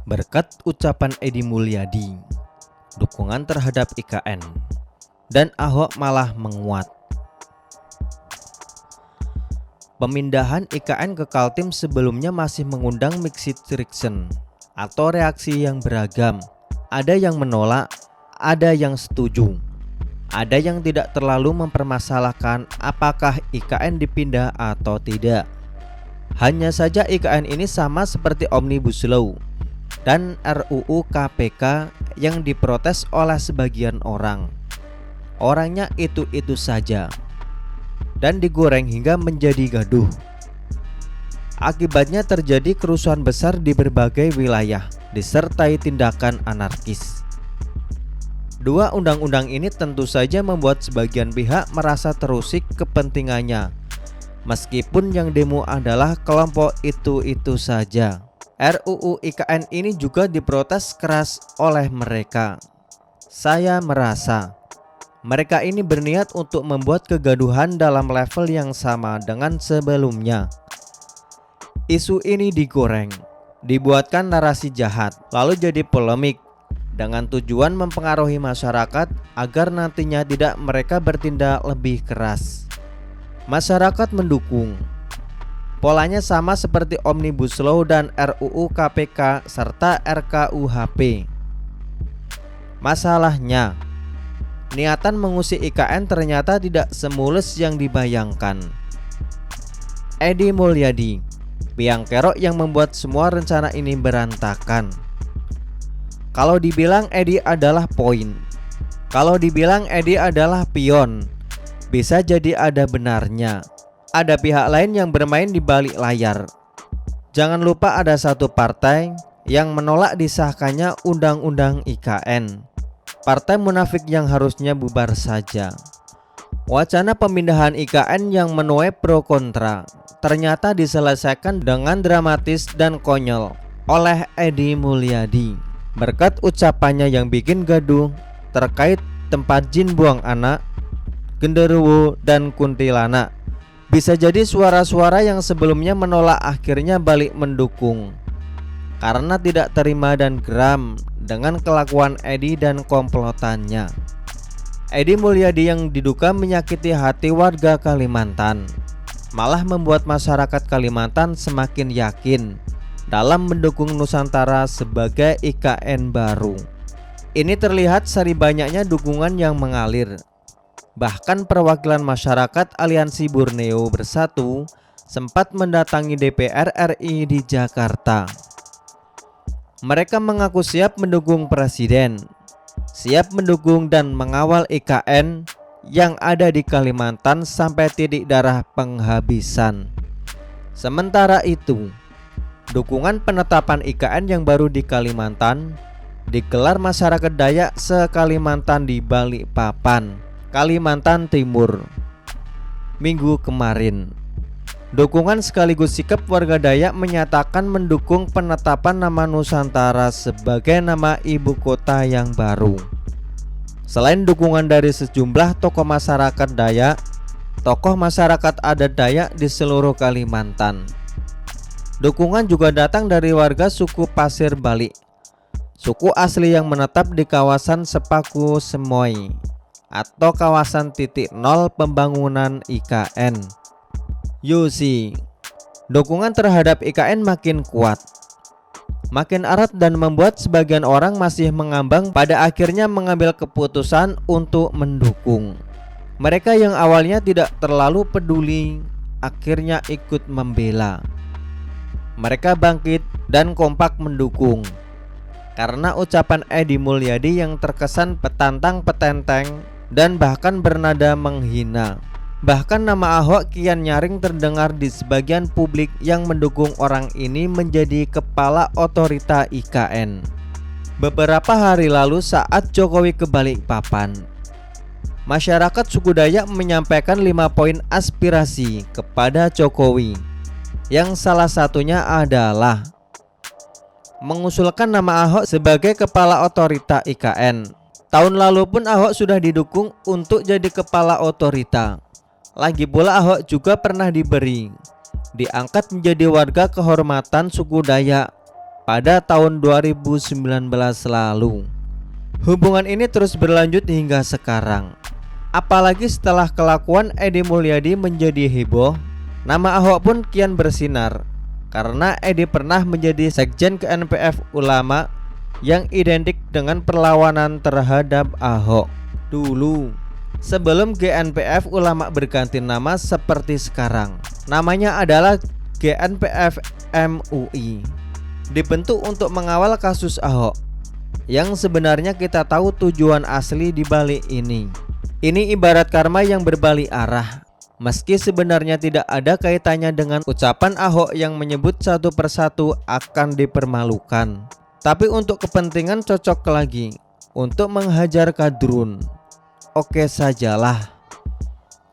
Berkat ucapan Edi Mulyadi, dukungan terhadap IKN dan Ahok malah menguat. Pemindahan IKN ke Kaltim sebelumnya masih mengundang mixed reaction atau reaksi yang beragam. Ada yang menolak, ada yang setuju, ada yang tidak terlalu mempermasalahkan apakah IKN dipindah atau tidak. Hanya saja IKN ini sama seperti Omnibus Law dan RUU KPK yang diprotes oleh sebagian orang. Orangnya itu-itu saja dan digoreng hingga menjadi gaduh. Akibatnya terjadi kerusuhan besar di berbagai wilayah disertai tindakan anarkis. Dua undang-undang ini tentu saja membuat sebagian pihak merasa terusik kepentingannya, meskipun yang demo adalah kelompok itu-itu saja. RUU IKN ini juga diprotes keras oleh mereka. Saya merasa mereka ini berniat untuk membuat kegaduhan dalam level yang sama dengan sebelumnya. Isu ini digoreng, dibuatkan narasi jahat, lalu jadi polemik dengan tujuan mempengaruhi masyarakat agar nantinya tidak mereka bertindak lebih keras. Masyarakat mendukung. Polanya sama seperti Omnibus Law dan RUU KPK serta RKUHP. Masalahnya, niatan mengusik IKN ternyata tidak semulus yang dibayangkan. Edi Mulyadi, biang kerok yang membuat semua rencana ini berantakan. Kalau dibilang Edi adalah poin, kalau dibilang Edi adalah pion, bisa jadi ada benarnya. Ada pihak lain yang bermain di balik layar. Jangan lupa ada satu partai yang menolak disahkannya undang-undang IKN. Partai munafik yang harusnya bubar saja. Wacana pemindahan IKN yang menuai pro kontra ternyata diselesaikan dengan dramatis dan konyol oleh Edi Mulyadi. Berkat ucapannya yang bikin gaduh terkait tempat jin buang anak, genderuwo, dan kuntilanak. Bisa jadi suara-suara yang sebelumnya menolak akhirnya balik mendukung karena tidak terima dan geram dengan kelakuan Edi dan komplotannya. Edi Mulyadi yang diduga menyakiti hati warga Kalimantan malah membuat masyarakat Kalimantan semakin yakin dalam mendukung Nusantara sebagai IKN baru. Ini terlihat dari banyaknya dukungan yang mengalir. Bahkan perwakilan masyarakat Aliansi Borneo Bersatu sempat mendatangi DPR RI di Jakarta. Mereka mengaku siap mendukung presiden, siap mendukung dan mengawal IKN yang ada di Kalimantan sampai titik darah penghabisan. Sementara itu, dukungan penetapan IKN yang baru di Kalimantan digelar masyarakat Dayak se-Kalimantan di Balikpapan, Kalimantan Timur, Minggu kemarin. Dukungan sekaligus sikap warga Dayak menyatakan mendukung penetapan nama Nusantara sebagai nama ibu kota yang baru. Selain dukungan dari sejumlah tokoh masyarakat Dayak, tokoh masyarakat adat Dayak di seluruh Kalimantan, dukungan juga datang dari warga suku Pasir Balik, suku asli yang menetap di kawasan Sepaku Semoy atau kawasan titik nol pembangunan IKN. Yusi, dukungan terhadap IKN makin kuat, makin erat dan membuat sebagian orang masih mengambang pada akhirnya mengambil keputusan untuk mendukung. Mereka yang awalnya tidak terlalu peduli akhirnya ikut membela. Mereka bangkit dan kompak mendukung karena ucapan Edi Mulyadi yang terkesan petantang-petenteng dan bahkan bernada menghina. Bahkan nama Ahok kian nyaring terdengar di sebagian publik yang mendukung orang ini menjadi kepala otorita IKN. Beberapa hari lalu saat Jokowi ke Balikpapan, masyarakat suku Dayak menyampaikan 5 poin aspirasi kepada Jokowi, yang salah satunya adalah mengusulkan nama Ahok sebagai kepala otorita IKN, Tahun lalu pun Ahok sudah didukung untuk jadi kepala otorita. Lagi pula Ahok juga pernah diangkat menjadi warga kehormatan suku Dayak pada tahun 2019 lalu. Hubungan ini terus berlanjut hingga sekarang. Apalagi setelah kelakuan Edi Mulyadi menjadi heboh, nama Ahok pun kian bersinar karena Edi pernah menjadi sekjen GNPF Ulama yang identik dengan perlawanan terhadap Ahok dulu. Sebelum GNPF Ulama berganti nama seperti sekarang, namanya adalah GNPF MUI. Dibentuk untuk mengawal kasus Ahok, yang sebenarnya kita tahu tujuan asli di balik ini. Ini ibarat karma yang berbalik arah. Meski sebenarnya tidak ada kaitannya dengan ucapan Ahok yang menyebut satu persatu akan dipermalukan, tapi untuk kepentingan cocok lagi untuk menghajar kadrun. Oke sajalah,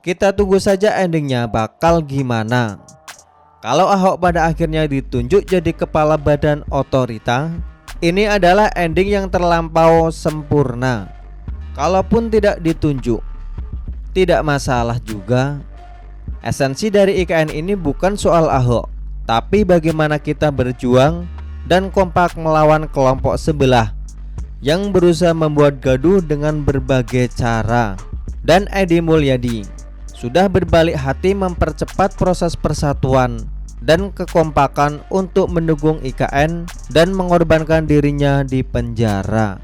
kita tunggu saja endingnya bakal gimana. Kalau Ahok pada akhirnya ditunjuk jadi kepala badan otorita, ini adalah ending yang terlampau sempurna. Kalaupun tidak ditunjuk, tidak masalah juga. Esensi dari IKN ini bukan soal Ahok, tapi bagaimana kita berjuang dan kompak melawan kelompok sebelah yang berusaha membuat gaduh dengan berbagai cara. Dan Edi Mulyadi sudah berbalik hati mempercepat proses persatuan dan kekompakan untuk mendukung IKN dan mengorbankan dirinya di penjara.